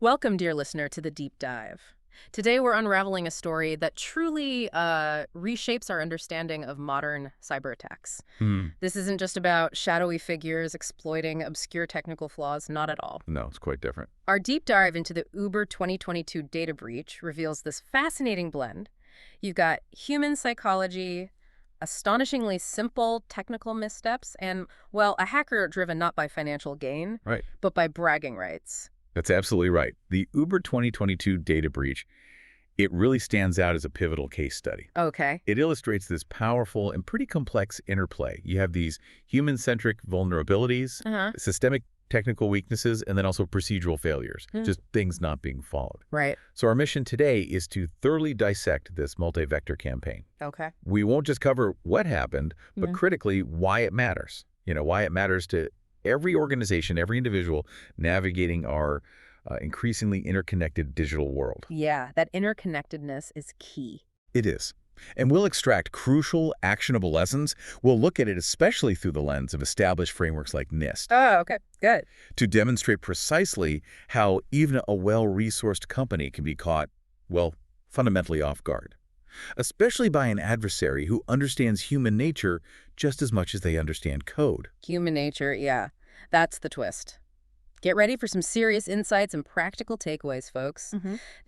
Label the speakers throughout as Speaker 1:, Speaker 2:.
Speaker 1: Welcome, dear listener, to the Deep Dive. Today we're unraveling a story that truly reshapes our understanding of modern cyber attacks.
Speaker 2: Hmm.
Speaker 1: This isn't just about shadowy figures exploiting obscure technical flaws, not at all.
Speaker 2: No, it's quite different.
Speaker 1: Our deep dive into the Uber 2022 data breach reveals this fascinating blend. You've got human psychology, astonishingly simple technical missteps, and, well, a hacker driven not by financial gain,
Speaker 2: Right.
Speaker 1: but by bragging rights.
Speaker 2: That's absolutely right. The Uber 2022 data breach, it really stands out as a pivotal case study.
Speaker 1: Okay.
Speaker 2: It illustrates this powerful and pretty complex interplay. You have these human-centric vulnerabilities,
Speaker 1: Uh-huh.
Speaker 2: systemic technical weaknesses, and then also procedural failures,
Speaker 1: Hmm.
Speaker 2: just things not being followed.
Speaker 1: Right.
Speaker 2: So our mission today is to thoroughly dissect this multi-vector campaign.
Speaker 1: Okay.
Speaker 2: We won't just cover what happened, but
Speaker 1: Yeah.
Speaker 2: critically why it matters. Why it matters to every organization, every individual navigating our increasingly interconnected digital world.
Speaker 1: Yeah, that interconnectedness is key.
Speaker 2: It is. And we'll extract crucial, actionable lessons. We'll look at it especially through the lens of established frameworks like NIST
Speaker 1: Oh, okay. Good.
Speaker 2: to demonstrate precisely how even a well-resourced company can be caught, well, fundamentally off guard, especially by an adversary who understands human nature just as much as they understand code.
Speaker 1: Human nature, yeah. That's the twist. Get ready for some serious insights and practical takeaways, folks.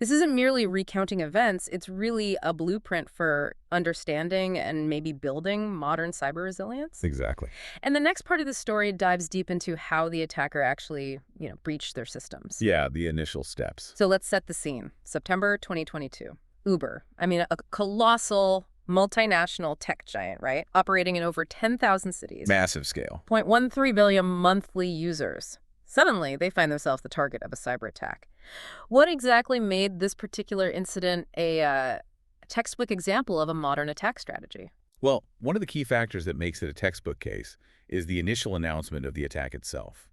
Speaker 1: This isn't merely recounting events, it's really a blueprint for understanding and maybe building modern cyber resilience.
Speaker 2: Exactly.
Speaker 1: And the next part of the story dives deep into how the attacker actually, breached their systems.
Speaker 2: Yeah, the initial steps.
Speaker 1: So let's set the scene. September 2022. Uber. A colossal multinational tech giant, right? Operating in over 10,000 cities.
Speaker 2: Massive scale.
Speaker 1: 0.13 billion monthly users. Suddenly, they find themselves the target of a cyber attack. What exactly made this particular incident a textbook example of a modern attack strategy?
Speaker 2: Well, one of the key factors that makes it a textbook case is the initial announcement of the attack itself.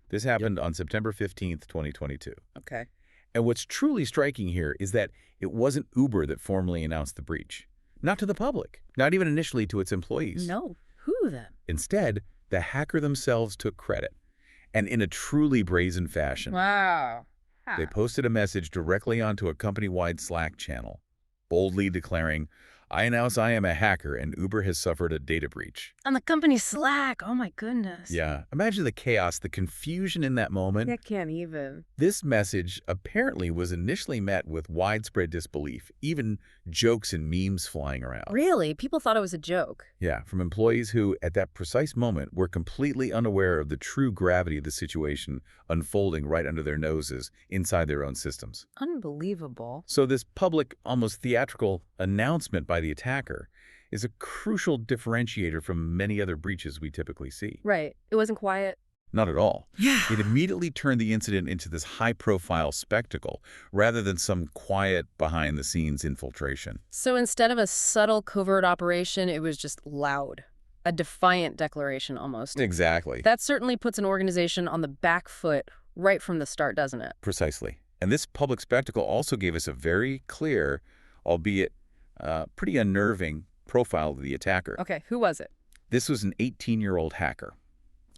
Speaker 2: This happened on September 15th, 2022.
Speaker 1: Okay.
Speaker 2: And what's truly striking here is that it wasn't Uber that formally announced the breach. Not to the public, not even initially to its employees.
Speaker 1: No. Who then?
Speaker 2: Instead, the hacker themselves took credit, and in a truly brazen fashion.
Speaker 1: Wow.
Speaker 2: They posted a message directly onto a company-wide Slack channel, boldly declaring, "I announce I am a hacker and Uber has suffered a data breach."
Speaker 1: On the company Slack. Oh, my goodness.
Speaker 2: Yeah, imagine the chaos, the confusion in that moment.
Speaker 1: I can't even.
Speaker 2: This message apparently was initially met with widespread disbelief, even jokes and memes flying around.
Speaker 1: Really? People thought it was a joke.
Speaker 2: Yeah, from employees who, at that precise moment, were completely unaware of the true gravity of the situation unfolding right under their noses inside their own systems.
Speaker 1: Unbelievable.
Speaker 2: So this public, almost theatrical announcement by the attacker is a crucial differentiator from many other breaches we typically see.
Speaker 1: Right. It wasn't quiet.
Speaker 2: Not at all.
Speaker 1: Yeah.
Speaker 2: It immediately turned the incident into this high-profile spectacle rather than some quiet, behind-the-scenes infiltration.
Speaker 1: So instead of a subtle covert operation, it was just loud. A defiant declaration almost.
Speaker 2: Exactly.
Speaker 1: That certainly puts an organization on the back foot right from the start, doesn't it?
Speaker 2: Precisely. And this public spectacle also gave us a very clear, albeit pretty unnerving, profile of the attacker.
Speaker 1: Okay, who was it?
Speaker 2: This was an 18-year-old hacker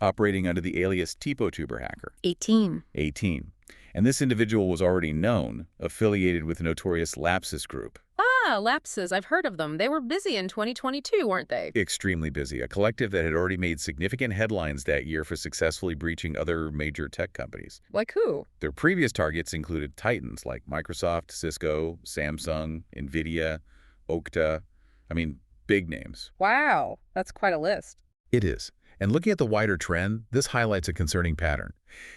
Speaker 2: operating under the alias TeepoTuber hacker.
Speaker 1: 18.
Speaker 2: 18. And this individual was already known, affiliated with the notorious Lapsus group.
Speaker 1: Ah, Lapses. I've heard of them. They were busy in 2022, weren't they?
Speaker 2: Extremely busy, a collective that had already made significant headlines that year for successfully breaching other major tech companies.
Speaker 1: Like who?
Speaker 2: Their previous targets included titans like Microsoft, Cisco, Samsung, NVIDIA, Okta. Big names.
Speaker 1: Wow, that's quite a list.
Speaker 2: It is. And looking at the wider trend, this highlights a concerning pattern.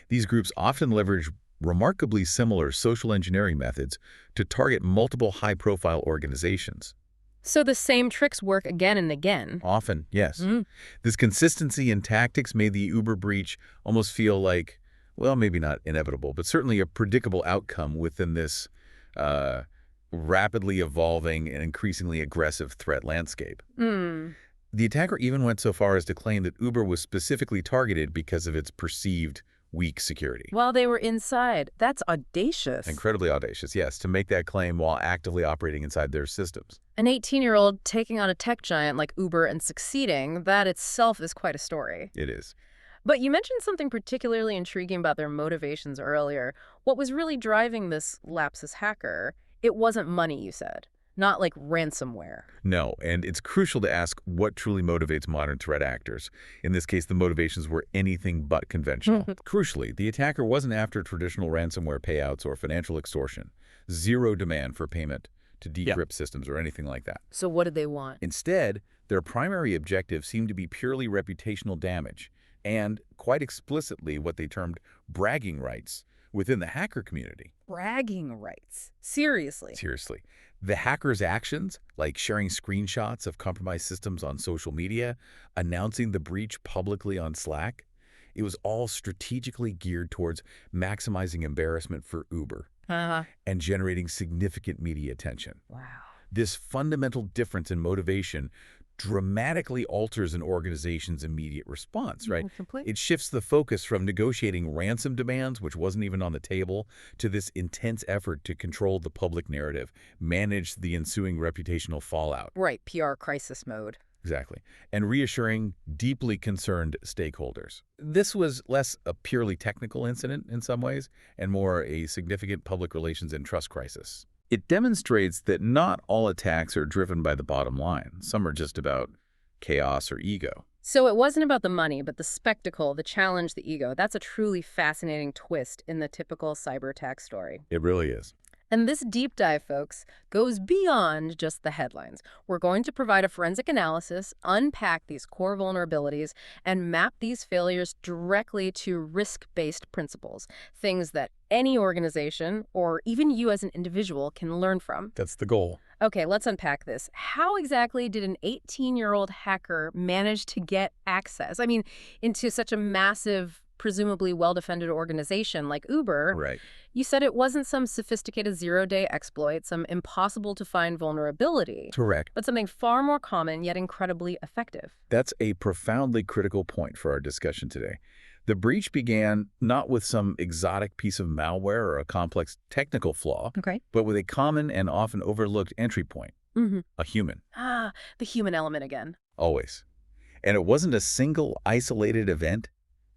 Speaker 2: These groups often leverage remarkably similar social engineering methods to target multiple high-profile organizations.
Speaker 1: So the same tricks work again and again.
Speaker 2: Often, yes.
Speaker 1: Mm.
Speaker 2: This consistency in tactics made the Uber breach almost feel like, well, maybe not inevitable, but certainly a predictable outcome within this rapidly evolving and increasingly aggressive threat landscape.
Speaker 1: Hmm.
Speaker 2: The attacker even went so far as to claim that Uber was specifically targeted because of its perceived weak security.
Speaker 1: While they were inside. That's audacious.
Speaker 2: Incredibly audacious, yes, to make that claim while actively operating inside their systems.
Speaker 1: An 18-year-old taking on a tech giant like Uber and succeeding, that itself is quite a story.
Speaker 2: It is.
Speaker 1: But you mentioned something particularly intriguing about their motivations earlier. What was really driving this lapsus hacker? It wasn't money, you said. Not like ransomware.
Speaker 2: No, and it's crucial to ask what truly motivates modern threat actors. In this case, the motivations were anything but conventional. Crucially, the attacker wasn't after traditional ransomware payouts or financial extortion. Zero demand for payment to decrypt systems or anything like that.
Speaker 1: So what did they want?
Speaker 2: Instead, their primary objective seemed to be purely reputational damage and, quite explicitly, what they termed bragging rights within the hacker community.
Speaker 1: Bragging rights. Seriously.
Speaker 2: Seriously. The hackers' actions, like sharing screenshots of compromised systems on social media, announcing the breach publicly on Slack, it was all strategically geared towards maximizing embarrassment for Uber and generating significant media attention.
Speaker 1: Wow.
Speaker 2: This fundamental difference in motivation dramatically alters an organization's immediate response, right?
Speaker 1: Completely.
Speaker 2: It shifts the focus from negotiating ransom demands, which wasn't even on the table, to this intense effort to control the public narrative, manage the ensuing reputational fallout.
Speaker 1: Right, PR crisis mode.
Speaker 2: Exactly. And reassuring deeply concerned stakeholders. This was less a purely technical incident in some ways and more a significant public relations and trust crisis. It demonstrates that not all attacks are driven by the bottom line. Some are just about chaos or ego.
Speaker 1: So it wasn't about the money, but the spectacle, the challenge, the ego. That's a truly fascinating twist in the typical cyber attack story.
Speaker 2: It really is.
Speaker 1: And this deep dive, folks, goes beyond just the headlines. We're going to provide a forensic analysis, unpack these core vulnerabilities, and map these failures directly to risk-based principles, things that any organization, or even you as an individual, can learn from.
Speaker 2: That's the goal.
Speaker 1: Okay, let's unpack this. How exactly did an 18-year-old hacker manage to get access? I mean, into such a massive, presumably well-defended organization like Uber.
Speaker 2: Right.
Speaker 1: You said it wasn't some sophisticated zero-day exploit, some impossible-to-find vulnerability,
Speaker 2: Correct.
Speaker 1: but something far more common yet incredibly effective.
Speaker 2: That's a profoundly critical point for our discussion today. The breach began not with some exotic piece of malware or a complex technical flaw,
Speaker 1: Okay.
Speaker 2: but with a common and often overlooked entry point, a human.
Speaker 1: Ah, the human element again.
Speaker 2: Always. And it wasn't a single isolated event.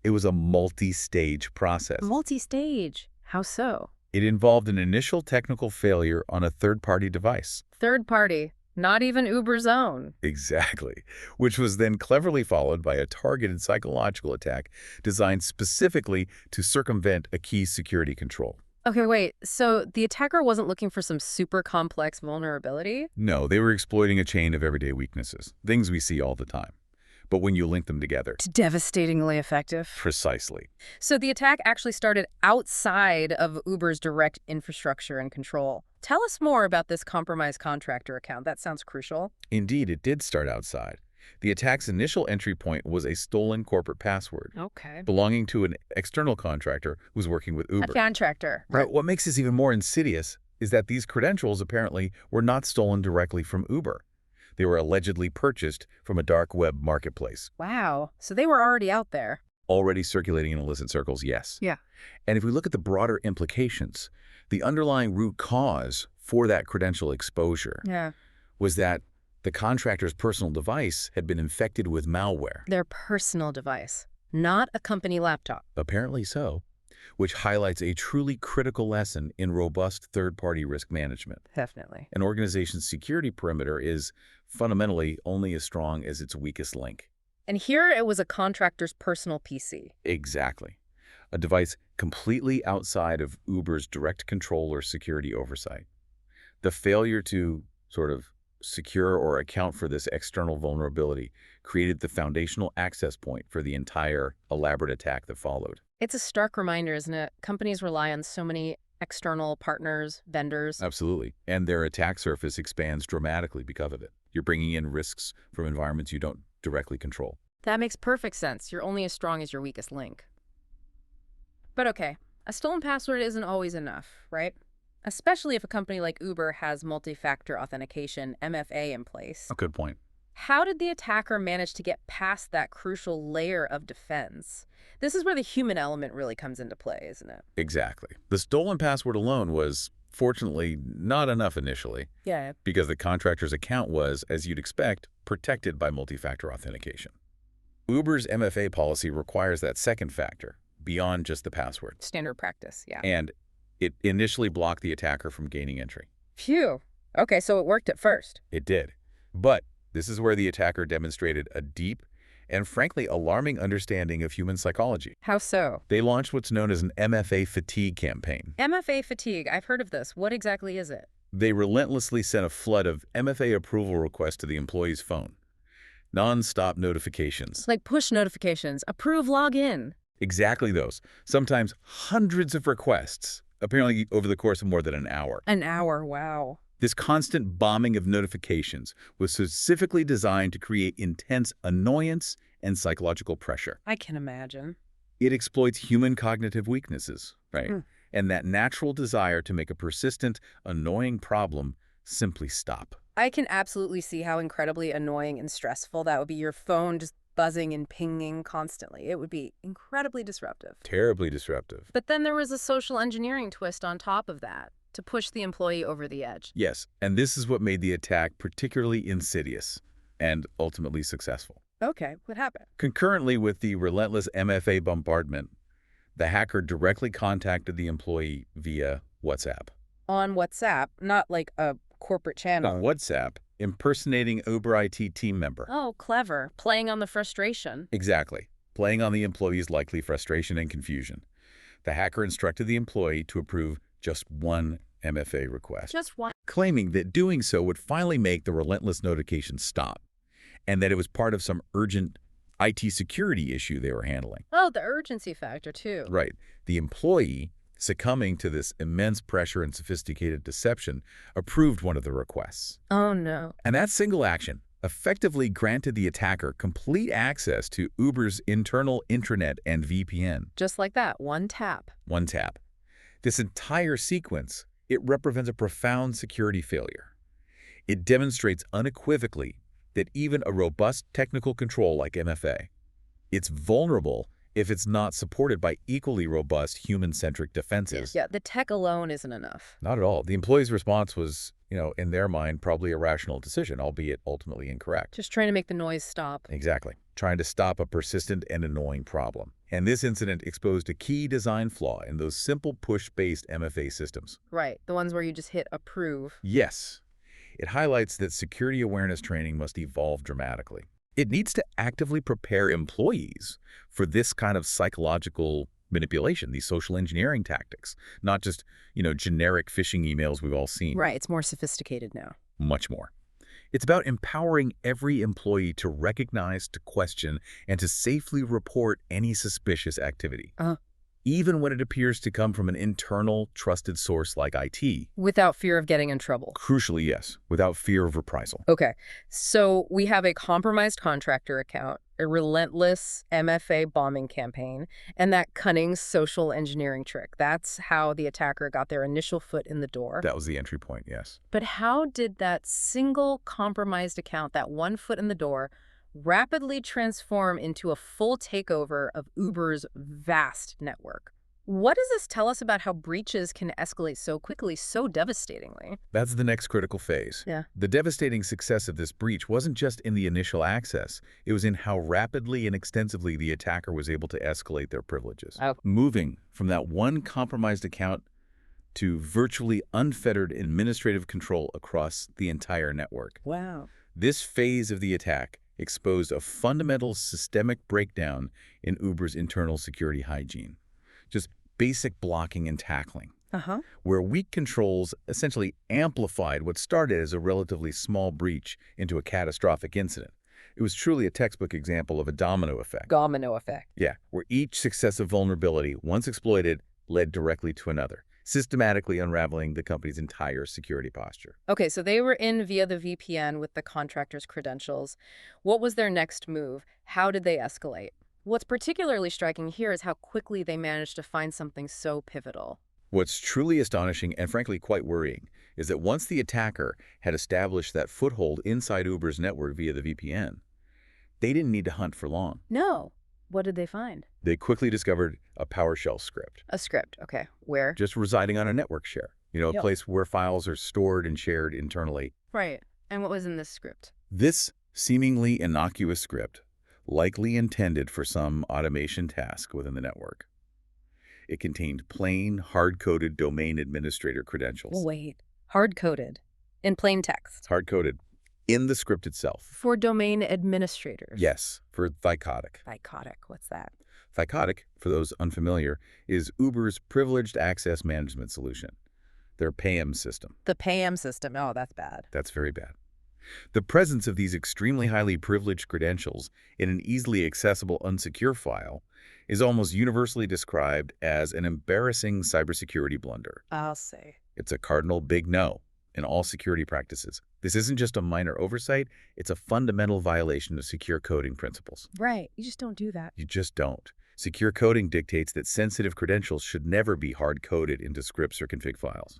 Speaker 2: It was a multi-stage process.
Speaker 1: Multi-stage. How so?
Speaker 2: It involved an initial technical failure on a third-party device.
Speaker 1: Third party. Not even Uber's own.
Speaker 2: Exactly. Which was then cleverly followed by a targeted psychological attack designed specifically to circumvent a key security control.
Speaker 1: Okay, wait. So the attacker wasn't looking for some super complex vulnerability?
Speaker 2: No, they were exploiting a chain of everyday weaknesses, things we see all the time. But when you link them together...
Speaker 1: It's devastatingly effective.
Speaker 2: Precisely.
Speaker 1: So the attack actually started outside of Uber's direct infrastructure and control. Tell us more about this compromised contractor account. That sounds crucial.
Speaker 2: Indeed, it did start outside. The attack's initial entry point was a stolen corporate password
Speaker 1: Okay.
Speaker 2: belonging to an external contractor who was working with Uber.
Speaker 1: A contractor.
Speaker 2: Right. What makes this even more insidious is that these credentials apparently were not stolen directly from Uber. They were allegedly purchased from a dark web marketplace.
Speaker 1: Wow. So they were already out there.
Speaker 2: Already circulating in illicit circles, yes.
Speaker 1: Yeah.
Speaker 2: And if we look at the broader implications, the underlying root cause for that credential exposure was that the contractor's personal device had been infected with malware.
Speaker 1: Their personal device, not a company laptop.
Speaker 2: Apparently so, which highlights a truly critical lesson in robust third-party risk management.
Speaker 1: Definitely.
Speaker 2: An organization's security perimeter is fundamentally only as strong as its weakest link.
Speaker 1: And here it was a contractor's personal PC.
Speaker 2: Exactly. A device completely outside of Uber's direct control or security oversight. The failure to sort of secure or account for this external vulnerability created the foundational access point for the entire elaborate attack that followed.
Speaker 1: It's a stark reminder, isn't it? Companies rely on so many external partners, vendors.
Speaker 2: Absolutely. And their attack surface expands dramatically because of it. You're bringing in risks from environments you don't directly control.
Speaker 1: That makes perfect sense. You're only as strong as your weakest link. But okay, a stolen password isn't always enough, right? Especially if a company like Uber has multi-factor authentication, MFA, in place.
Speaker 2: A good point.
Speaker 1: How did the attacker manage to get past that crucial layer of defense? This is where the human element really comes into play, isn't it?
Speaker 2: Exactly. The stolen password alone was, fortunately, not enough initially.
Speaker 1: Yeah.
Speaker 2: Because the contractor's account was, as you'd expect, protected by multi-factor authentication. Uber's MFA policy requires that second factor, beyond just the password.
Speaker 1: Standard practice, yeah.
Speaker 2: And it initially blocked the attacker from gaining entry.
Speaker 1: Phew. Okay, so it worked at first.
Speaker 2: It did. But this is where the attacker demonstrated a deep and frankly alarming understanding of human psychology.
Speaker 1: How so?
Speaker 2: They launched what's known as an MFA fatigue campaign.
Speaker 1: MFA fatigue. I've heard of this. What exactly is it?
Speaker 2: They relentlessly sent a flood of MFA approval requests to the employee's phone. Non-stop notifications.
Speaker 1: Like push notifications. Approve, log in.
Speaker 2: Exactly those. Sometimes hundreds of requests, apparently over the course of more than an hour.
Speaker 1: An hour, wow.
Speaker 2: This constant bombing of notifications was specifically designed to create intense annoyance and psychological pressure.
Speaker 1: I can imagine.
Speaker 2: It exploits human cognitive weaknesses, right? And that natural desire to make a persistent, annoying problem simply stop.
Speaker 1: I can absolutely see how incredibly annoying and stressful that would be, your phone just buzzing and pinging constantly. It would be incredibly disruptive.
Speaker 2: Terribly disruptive.
Speaker 1: But then there was a social engineering twist on top of that to push the employee over the edge.
Speaker 2: Yes, and this is what made the attack particularly insidious and ultimately successful.
Speaker 1: Okay, what happened?
Speaker 2: Concurrently with the relentless MFA bombardment, the hacker directly contacted the employee via WhatsApp.
Speaker 1: On WhatsApp, not like a corporate channel.
Speaker 2: On WhatsApp, impersonating Uber IT team member.
Speaker 1: Oh, clever. Playing on the frustration.
Speaker 2: Exactly. Playing on the employee's likely frustration and confusion. The hacker instructed the employee to approve just one MFA request.
Speaker 1: Just one.
Speaker 2: Claiming that doing so would finally make the relentless notifications stop, and that it was part of some urgent IT security issue they were handling.
Speaker 1: Oh, the urgency factor, too.
Speaker 2: Right. The employee, succumbing to this immense pressure and sophisticated deception, approved one of the requests.
Speaker 1: Oh, no.
Speaker 2: And that single action effectively granted the attacker complete access to Uber's internal intranet and VPN.
Speaker 1: Just like that, one tap.
Speaker 2: One tap. This entire sequence, it represents a profound security failure. It demonstrates unequivocally that even a robust technical control like MFA, it's vulnerable if it's not supported by equally robust human-centric defenses.
Speaker 1: Yeah, the tech alone isn't enough.
Speaker 2: Not at all. The employee's response was, in their mind, probably a rational decision, albeit ultimately incorrect.
Speaker 1: Just trying to make the noise stop.
Speaker 2: Exactly. Trying to stop a persistent and annoying problem. And this incident exposed a key design flaw in those simple push-based MFA systems.
Speaker 1: Right, the ones where you just hit approve.
Speaker 2: Yes. It highlights that security awareness training must evolve dramatically. It needs to actively prepare employees for this kind of psychological manipulation, these social engineering tactics, not just, generic phishing emails we've all seen.
Speaker 1: Right, it's more sophisticated now.
Speaker 2: Much more. It's about empowering every employee to recognize, to question, and to safely report any suspicious activity. Even when it appears to come from an internal, trusted source like IT.
Speaker 1: Without fear of getting in trouble.
Speaker 2: Crucially, yes, without fear of reprisal.
Speaker 1: Okay, so we have a compromised contractor account, a relentless MFA bombing campaign, and that cunning social engineering trick. That's how the attacker got their initial foot in the door.
Speaker 2: That was the entry point, yes.
Speaker 1: But how did that single compromised account, that one foot in the door, rapidly transform into a full takeover of Uber's vast network? What does this tell us about how breaches can escalate so quickly, so devastatingly?
Speaker 2: That's the next critical phase.
Speaker 1: Yeah.
Speaker 2: The devastating success of this breach wasn't just in the initial access. It was in how rapidly and extensively the attacker was able to escalate their privileges. Moving from that one compromised account to virtually unfettered administrative control across the entire network.
Speaker 1: Wow.
Speaker 2: This phase of the attack exposed a fundamental systemic breakdown in Uber's internal security hygiene. Just basic blocking and tackling, where weak controls essentially amplified what started as a relatively small breach into a catastrophic incident. It was truly a textbook example of a domino effect.
Speaker 1: Domino effect.
Speaker 2: Yeah, where each successive vulnerability, once exploited, led directly to another, systematically unraveling the company's entire security posture.
Speaker 1: Okay, so they were in via the VPN with the contractor's credentials. What was their next move? How did they escalate? What's particularly striking here is how quickly they managed to find something so pivotal.
Speaker 2: What's truly astonishing and frankly quite worrying is that once the attacker had established that foothold inside Uber's network via the VPN, they didn't need to hunt for long.
Speaker 1: No. What did they find?
Speaker 2: They quickly discovered a PowerShell script.
Speaker 1: A script, okay. Where?
Speaker 2: Just residing on a network share. A place where files are stored and shared internally.
Speaker 1: Right. And what was in this script?
Speaker 2: This seemingly innocuous script likely intended for some automation task within the network. It contained plain, hard-coded domain administrator credentials.
Speaker 1: Wait, hard-coded, in plain
Speaker 2: It's
Speaker 1: text,
Speaker 2: hard-coded in the script itself.
Speaker 1: for domain administrators.
Speaker 2: Yes, for Thycotic.
Speaker 1: Thycotic, what's that?
Speaker 2: Thycotic, for those unfamiliar, is Uber's privileged access management solution, their PAM system.
Speaker 1: The PAM system, oh, that's bad.
Speaker 2: That's very bad. The presence of these extremely highly privileged credentials in an easily accessible unsecure file is almost universally described as an embarrassing cybersecurity blunder.
Speaker 1: I'll say.
Speaker 2: It's a cardinal big no in all security practices. This isn't just a minor oversight, it's a fundamental violation of secure coding principles.
Speaker 1: Right, you just don't do that.
Speaker 2: You just don't. Secure coding dictates that sensitive credentials should never be hard-coded into scripts or config files.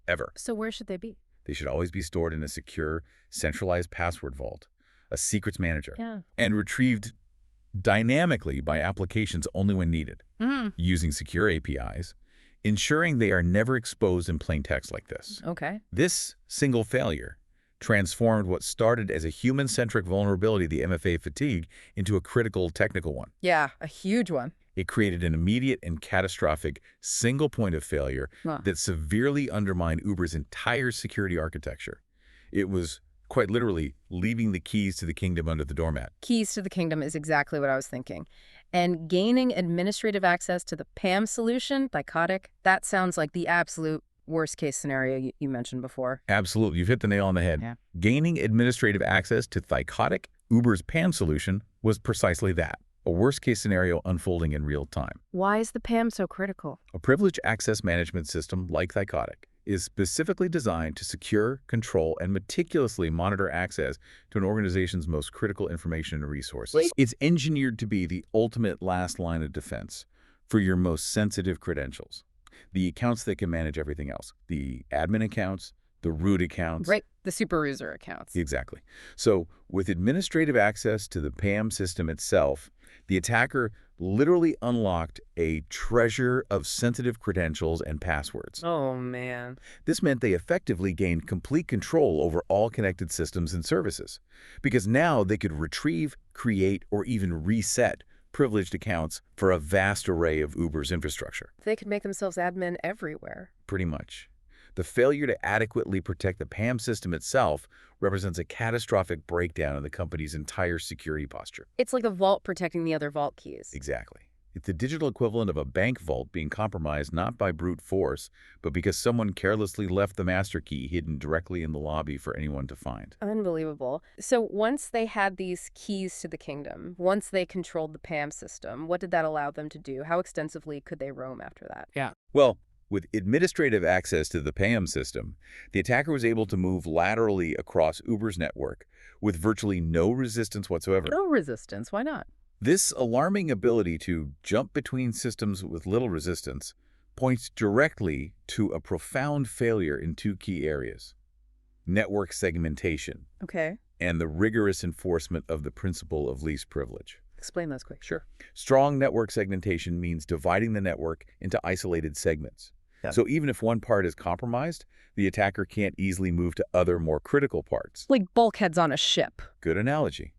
Speaker 2: Ever.
Speaker 1: So where should they be?
Speaker 2: They should always be stored in a secure, centralized password vault, a secrets manager,
Speaker 1: Yeah.
Speaker 2: and retrieved dynamically by applications only when needed, using secure APIs, ensuring they are never exposed in plain text like this.
Speaker 1: Okay.
Speaker 2: This single failure transformed what started as a human-centric vulnerability, the MFA fatigue, into a critical technical one.
Speaker 1: Yeah, a huge one.
Speaker 2: It created an immediate and catastrophic single point of failure that severely undermined Uber's entire security architecture. It was quite literally leaving the keys to the kingdom under the doormat.
Speaker 1: Keys to the kingdom is exactly what I was thinking. And gaining administrative access to the PAM solution, Thycotic, that sounds like the absolute worst-case scenario you mentioned before.
Speaker 2: Absolutely. You've hit the nail on the head.
Speaker 1: Yeah.
Speaker 2: Gaining administrative access to Thycotic, Uber's PAM solution, was precisely that, a worst-case scenario unfolding in real time.
Speaker 1: Why is the PAM so critical?
Speaker 2: A privileged access management system like Thycotic is specifically designed to secure, control, and meticulously monitor access to an organization's most critical information and resources. It's engineered to be the ultimate last line of defense for your most sensitive credentials. The accounts that can manage everything else. The admin accounts, the root accounts.
Speaker 1: Right, the super user accounts.
Speaker 2: Exactly. So with administrative access to the PAM system itself, the attacker literally unlocked a treasure of sensitive credentials and passwords.
Speaker 1: Oh, man.
Speaker 2: This meant they effectively gained complete control over all connected systems and services, because now they could retrieve, create, or even reset privileged accounts for a vast array of Uber's infrastructure.
Speaker 1: They could make themselves admin everywhere.
Speaker 2: Pretty much. The failure to adequately protect the PAM system itself represents a catastrophic breakdown in the company's entire security posture.
Speaker 1: It's like a vault protecting the other vault keys.
Speaker 2: Exactly. It's the digital equivalent of a bank vault being compromised not by brute force, but because someone carelessly left the master key hidden directly in the lobby for anyone to find.
Speaker 1: Unbelievable. So once they had these keys to the kingdom, once they controlled the PAM system, what did that allow them to do? How extensively could they roam after that?
Speaker 2: Yeah. Well, with administrative access to the PAM system, the attacker was able to move laterally across Uber's network with virtually no resistance whatsoever.
Speaker 1: No resistance. Why not?
Speaker 2: This alarming ability to jump between systems with little resistance points directly to a profound failure in two key areas: network segmentation
Speaker 1: Okay.
Speaker 2: and the rigorous enforcement of the principle of least privilege.
Speaker 1: Explain those quick.
Speaker 2: Sure. Strong network segmentation means dividing the network into isolated segments.
Speaker 1: Yeah.
Speaker 2: So even if one part is compromised, the attacker can't easily move to other, more critical parts.
Speaker 1: Like bulkheads on a ship.
Speaker 2: Good analogy.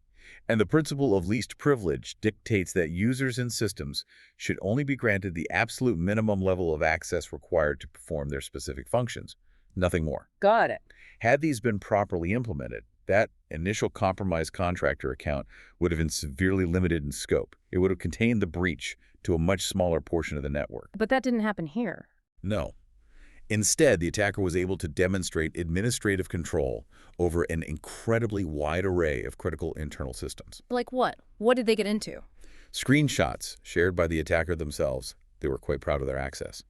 Speaker 2: And the principle of least privilege dictates that users and systems should only be granted the absolute minimum level of access required to perform their specific functions, nothing more.
Speaker 1: Got it.
Speaker 2: Had these been properly implemented, that initial compromised contractor account would have been severely limited in scope. It would have contained the breach to a much smaller portion of the network.
Speaker 1: But that didn't happen here.
Speaker 2: No. Instead, the attacker was able to demonstrate administrative control over an incredibly wide array of critical internal systems.
Speaker 1: Like what? What did they get into?
Speaker 2: Screenshots, shared by the attacker themselves, they were quite proud of their access,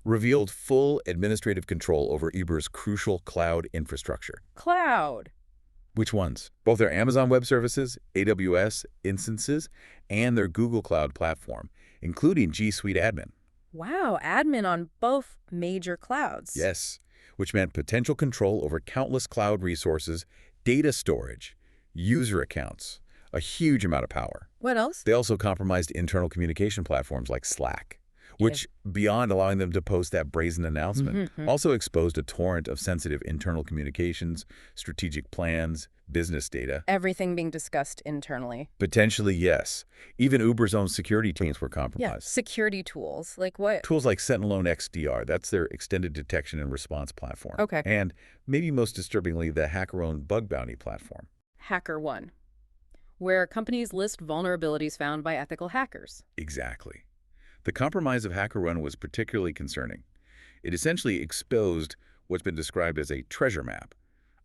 Speaker 2: revealed full administrative control over Uber's crucial cloud infrastructure.
Speaker 1: Cloud.
Speaker 2: Which ones? Both their Amazon Web Services, AWS instances, and their Google Cloud platform, including G Suite Admin.
Speaker 1: Wow, admin on both major clouds.
Speaker 2: Yes, which meant potential control over countless cloud resources, data storage, user accounts, a huge amount of power.
Speaker 1: What else?
Speaker 2: They also compromised internal communication platforms like Slack, which, beyond allowing them to post that brazen announcement, also exposed a torrent of sensitive internal communications, strategic plans, business data.
Speaker 1: Everything being discussed internally.
Speaker 2: Potentially, yes. Even Uber's own security teams were
Speaker 1: Yeah,
Speaker 2: compromised.
Speaker 1: security tools. Like what?
Speaker 2: Tools like Sentinel XDR, that's their extended detection and response platform.
Speaker 1: Okay.
Speaker 2: And maybe most disturbingly, the HackerOne bug bounty platform.
Speaker 1: HackerOne, where companies list vulnerabilities found by ethical hackers.
Speaker 2: Exactly. The compromise of HackerOne was particularly concerning. It essentially exposed what's been described as a treasure map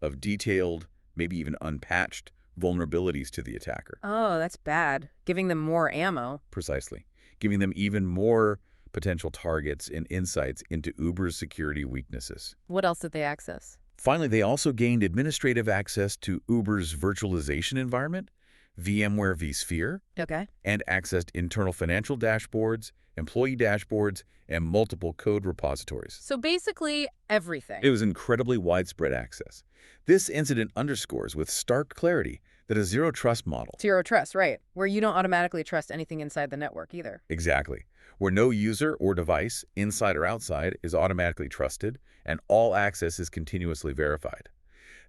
Speaker 2: of detailed, maybe even unpatched, vulnerabilities to the attacker.
Speaker 1: Oh, that's bad. Giving them more ammo.
Speaker 2: Precisely. Giving them even more potential targets and insights into Uber's security weaknesses.
Speaker 1: What else did they access?
Speaker 2: Finally, they also gained administrative access to Uber's virtualization environment, VMware vSphere,
Speaker 1: Okay.
Speaker 2: and accessed internal financial dashboards, employee dashboards, and multiple code repositories.
Speaker 1: So basically everything.
Speaker 2: It was incredibly widespread access. This incident underscores with stark clarity that a zero-trust model—
Speaker 1: Zero trust, right. Where you don't automatically trust anything inside the network either.
Speaker 2: Exactly. Where no user or device, inside or outside, is automatically trusted, and all access is continuously verified.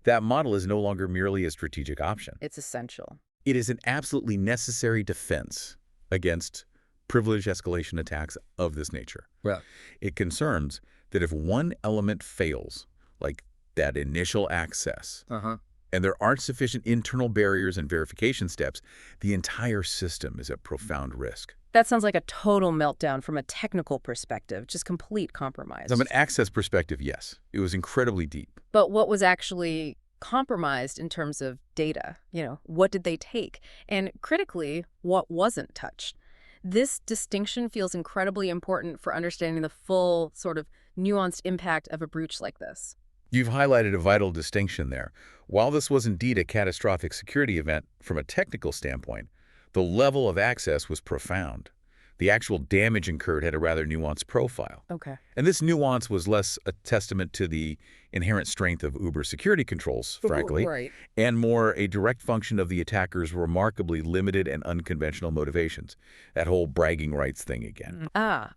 Speaker 2: That model is no longer merely a strategic option.
Speaker 1: It's essential.
Speaker 2: It is an absolutely necessary defense against privilege escalation attacks of this nature.
Speaker 3: Right.
Speaker 2: It concerns that if one element fails, like that initial access, and there aren't sufficient internal barriers and verification steps, the entire system is at profound risk.
Speaker 1: That sounds like a total meltdown from a technical perspective, just complete compromise.
Speaker 2: From an access perspective, yes, it was incredibly deep.
Speaker 1: But what was actually compromised in terms of data? What did they take? And critically, what wasn't touched? This distinction feels incredibly important for understanding the full, sort of nuanced impact of a breach like this.
Speaker 2: You've highlighted a vital distinction there. While this was indeed a catastrophic security event from a technical standpoint, the level of access was profound. The actual damage incurred had a rather nuanced profile.
Speaker 1: Okay.
Speaker 2: And this nuance was less a testament to the inherent strength of Uber's security controls, frankly,
Speaker 1: Right.
Speaker 2: and more a direct function of the attacker's remarkably limited and unconventional motivations. That whole bragging rights thing again.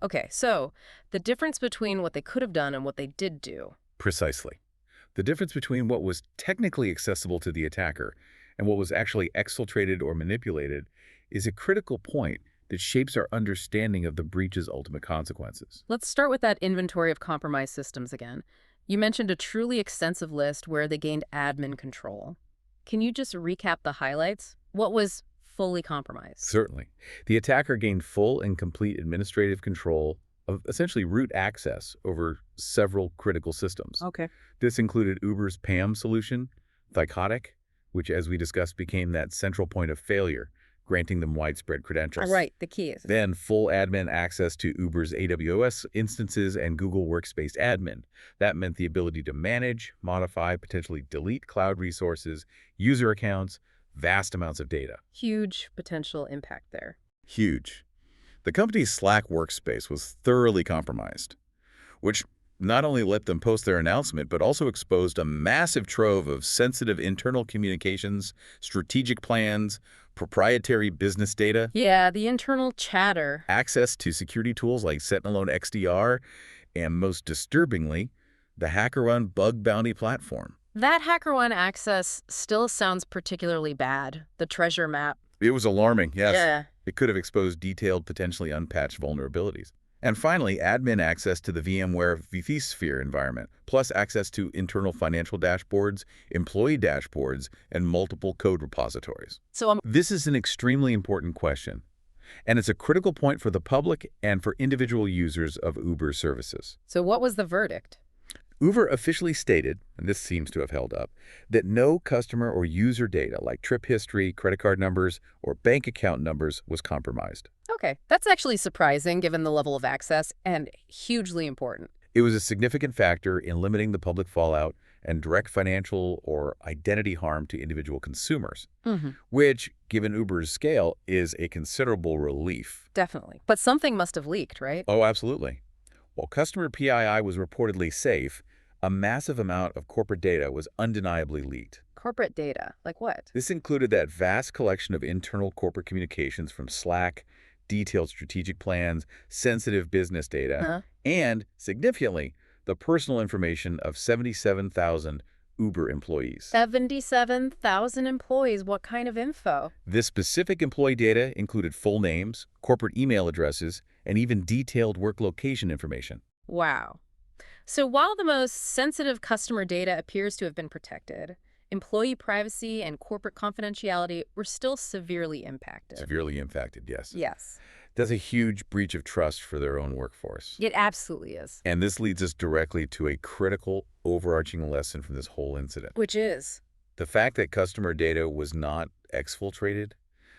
Speaker 1: Okay. So the difference between what they could have done and what they did do.
Speaker 2: Precisely. The difference between what was technically accessible to the attacker and what was actually exfiltrated or manipulated is a critical point that shapes our understanding of the breach's ultimate consequences.
Speaker 1: Let's start with that inventory of compromised systems again. You mentioned a truly extensive list where they gained admin control. Can you just recap the highlights? What was fully compromised?
Speaker 2: Certainly. The attacker gained full and complete administrative control of essentially root access over several critical systems.
Speaker 1: Okay.
Speaker 2: This included Uber's PAM solution, Thycotic, which, as we discussed, became that central point of failure, granting them widespread credentials.
Speaker 1: Right, the keys.
Speaker 2: Then full admin access to Uber's AWS instances and Google Workspace admin. That meant the ability to manage, modify, potentially delete cloud resources, user accounts, vast amounts of data.
Speaker 1: Huge potential impact there.
Speaker 2: Huge. The company's Slack workspace was thoroughly compromised, which not only let them post their announcement, but also exposed a massive trove of sensitive internal communications, strategic plans, proprietary business data,
Speaker 1: Yeah, the internal chatter.
Speaker 2: access to security tools like Sentinel XDR, and most disturbingly, the HackerOne bug bounty platform.
Speaker 1: That HackerOne access still sounds particularly bad. The treasure map.
Speaker 2: It was alarming, yes.
Speaker 1: Yeah.
Speaker 2: It could have exposed detailed, potentially unpatched vulnerabilities. And finally, admin access to the VMware vSphere environment, plus access to internal financial dashboards, employee dashboards, and multiple code repositories.
Speaker 1: So
Speaker 2: This is an extremely important question, and it's a critical point for the public and for individual users of Uber services.
Speaker 1: So what was the verdict?
Speaker 2: Uber officially stated, and this seems to have held up, that no customer or user data like trip history, credit card numbers, or bank account numbers was compromised.
Speaker 1: Okay, that's actually surprising given the level of access and hugely important.
Speaker 2: It was a significant factor in limiting the public fallout and direct financial or identity harm to individual consumers, which, given Uber's scale, is a considerable relief.
Speaker 1: Definitely. But something must have leaked, right?
Speaker 2: Oh, absolutely. While customer PII was reportedly safe, a massive amount of corporate data was undeniably leaked.
Speaker 1: Corporate data. Like what?
Speaker 2: This included that vast collection of internal corporate communications from Slack, detailed strategic plans, sensitive business data,
Speaker 1: Huh?
Speaker 2: and, significantly, the personal information of 77,000 Uber employees.
Speaker 1: 77,000 employees. What kind of info?
Speaker 2: This specific employee data included full names, corporate email addresses, and even detailed work location information.
Speaker 1: Wow. So while the most sensitive customer data appears to have been protected, employee privacy and corporate confidentiality were still severely impacted.
Speaker 2: Severely impacted, yes.
Speaker 1: Yes,
Speaker 2: That's a huge breach of trust for their own workforce.
Speaker 1: it absolutely is.
Speaker 2: And this leads us directly to a critical, overarching lesson from this whole incident.
Speaker 1: Which is?
Speaker 2: The fact that customer data was not exfiltrated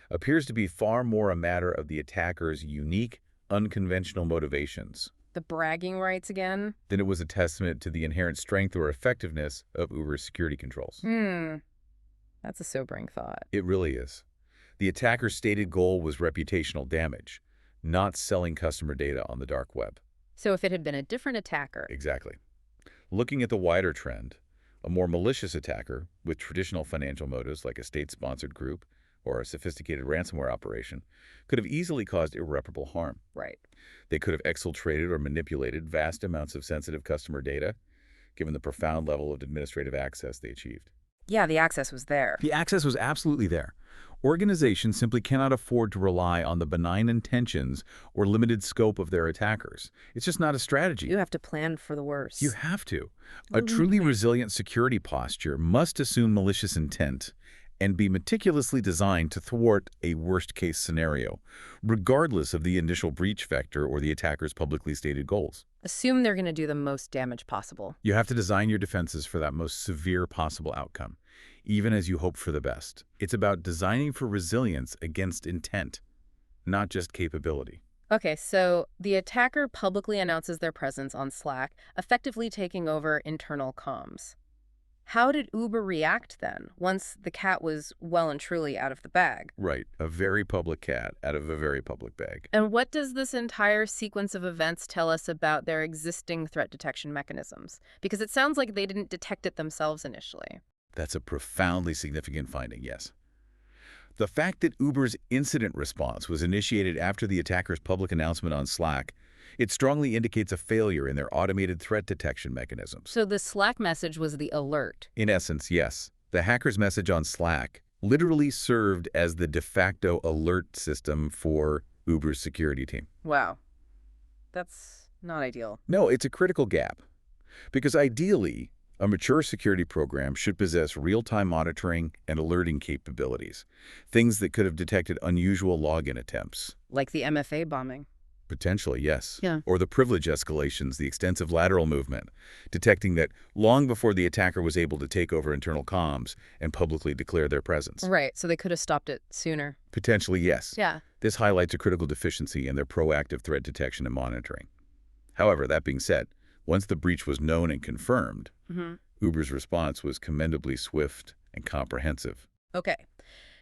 Speaker 2: appears to be far more a matter of the attacker's unique, unconventional motivations
Speaker 1: The bragging rights again?
Speaker 2: than it was a testament to the inherent strength or effectiveness of Uber's security controls.
Speaker 1: That's a sobering thought.
Speaker 2: It really is. The attacker's stated goal was reputational damage, not selling customer data on the dark web.
Speaker 1: So if it had been a different attacker,
Speaker 2: Exactly. Looking at the wider trend, a more malicious attacker with traditional financial motives like a state-sponsored group or a sophisticated ransomware operation could have easily caused irreparable harm.
Speaker 1: right.
Speaker 2: They could have exfiltrated or manipulated vast amounts of sensitive customer data, given the profound level of administrative access they achieved.
Speaker 1: Yeah, the access was there.
Speaker 2: The access was absolutely there. Organizations simply cannot afford to rely on the benign intentions or limited scope of their attackers. It's just not a strategy.
Speaker 1: You have to plan for the worst.
Speaker 2: You have to. A truly resilient security posture must assume malicious intent and be meticulously designed to thwart a worst-case scenario, regardless of the initial breach vector or the attacker's publicly stated goals.
Speaker 1: Assume they're going to do the most damage possible.
Speaker 2: You have to design your defenses for that most severe possible outcome, even as you hope for the best. It's about designing for resilience against intent, not just capability.
Speaker 1: Okay, so the attacker publicly announces their presence on Slack, effectively taking over internal comms. How did Uber react then, once the cat was well and truly out of the bag?
Speaker 2: Right, a very public cat out of a very public bag.
Speaker 1: And what does this entire sequence of events tell us about their existing threat detection mechanisms? Because it sounds like they didn't detect it themselves initially.
Speaker 2: That's a profoundly significant finding, yes. The fact that Uber's incident response was initiated after the attacker's public announcement on Slack, it strongly indicates a failure in their automated threat detection mechanisms.
Speaker 1: So the Slack message was the alert.
Speaker 2: In essence, yes. The hacker's message on Slack literally served as the de facto alert system for Uber's security team.
Speaker 1: Wow. That's not ideal.
Speaker 2: No, it's a critical gap. Because ideally, a mature security program should possess real-time monitoring and alerting capabilities, things that could have detected unusual login attempts.
Speaker 1: Like the MFA bombing.
Speaker 2: Potentially, yes.
Speaker 1: Yeah.
Speaker 2: Or the privilege escalations, the extensive lateral movement, detecting that long before the attacker was able to take over internal comms and publicly declare their presence.
Speaker 1: Right, so they could have stopped it sooner.
Speaker 2: Potentially, yes.
Speaker 1: Yeah.
Speaker 2: This highlights a critical deficiency in their proactive threat detection and monitoring. However, that being said, once the breach was known and confirmed, Uber's response was commendably swift and comprehensive.
Speaker 1: Okay.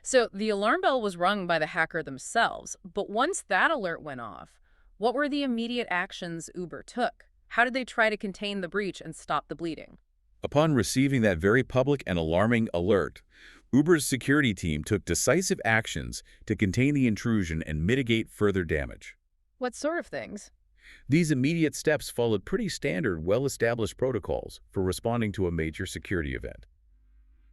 Speaker 1: So the alarm bell was rung by the hacker themselves, but once that alert went off, what were the immediate actions Uber took? How did they try to contain the breach and stop the bleeding?
Speaker 2: Upon receiving that very public and alarming alert, Uber's security team took decisive actions to contain the intrusion and mitigate further damage.
Speaker 1: What sort of things?
Speaker 2: These immediate steps followed pretty standard, well-established protocols for responding to a major security event.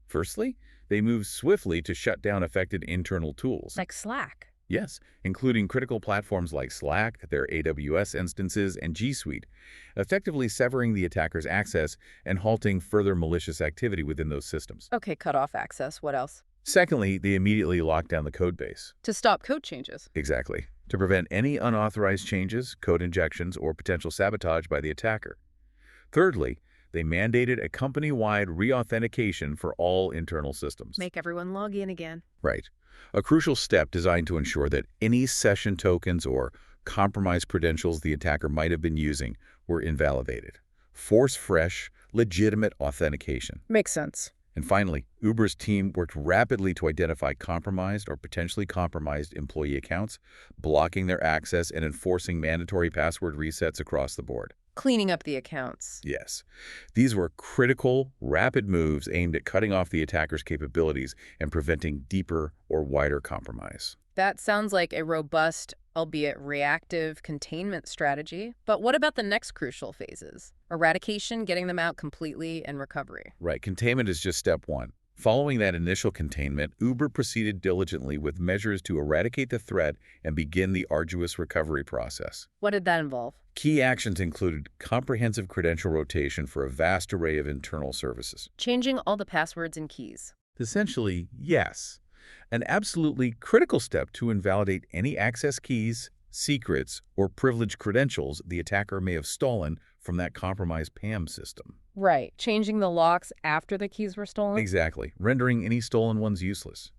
Speaker 2: Firstly, they moved swiftly to shut down affected internal tools.
Speaker 1: Like Slack.
Speaker 2: Yes, including critical platforms like Slack, their AWS instances, and G Suite, effectively severing the attacker's access and halting further malicious activity within those systems.
Speaker 1: Okay, cut off access. What else?
Speaker 2: Secondly, they immediately locked down the code base.
Speaker 1: To stop code changes.
Speaker 2: Exactly. To prevent any unauthorized changes, code injections, or potential sabotage by the attacker. Thirdly, they mandated a company-wide re-authentication for all internal systems.
Speaker 1: Make everyone log in again.
Speaker 2: Right. A crucial step designed to ensure that any session tokens or compromised credentials the attacker might have been using were invalidated. Force fresh, legitimate authentication.
Speaker 1: Makes sense.
Speaker 2: And finally, Uber's team worked rapidly to identify compromised or potentially compromised employee accounts, blocking their access and enforcing mandatory password resets across the board.
Speaker 1: Cleaning up the accounts.
Speaker 2: Yes. These were critical, rapid moves aimed at cutting off the attacker's capabilities and preventing deeper or wider compromise.
Speaker 1: That sounds like a robust, albeit reactive, containment strategy. But what about the next crucial phases? Eradication, getting them out completely, and recovery.
Speaker 2: Right, containment is just step one. Following that initial containment, Uber proceeded diligently with measures to eradicate the threat and begin the arduous recovery process.
Speaker 1: What did that involve?
Speaker 2: Key actions included comprehensive credential rotation for a vast array of internal services.
Speaker 1: Changing all the passwords and keys.
Speaker 2: Essentially, yes. An absolutely critical step to invalidate any access keys, secrets, or privileged credentials the attacker may have stolen from that compromised PAM system.
Speaker 1: Right. Changing the locks after the keys were stolen?
Speaker 2: Exactly, rendering any stolen ones useless.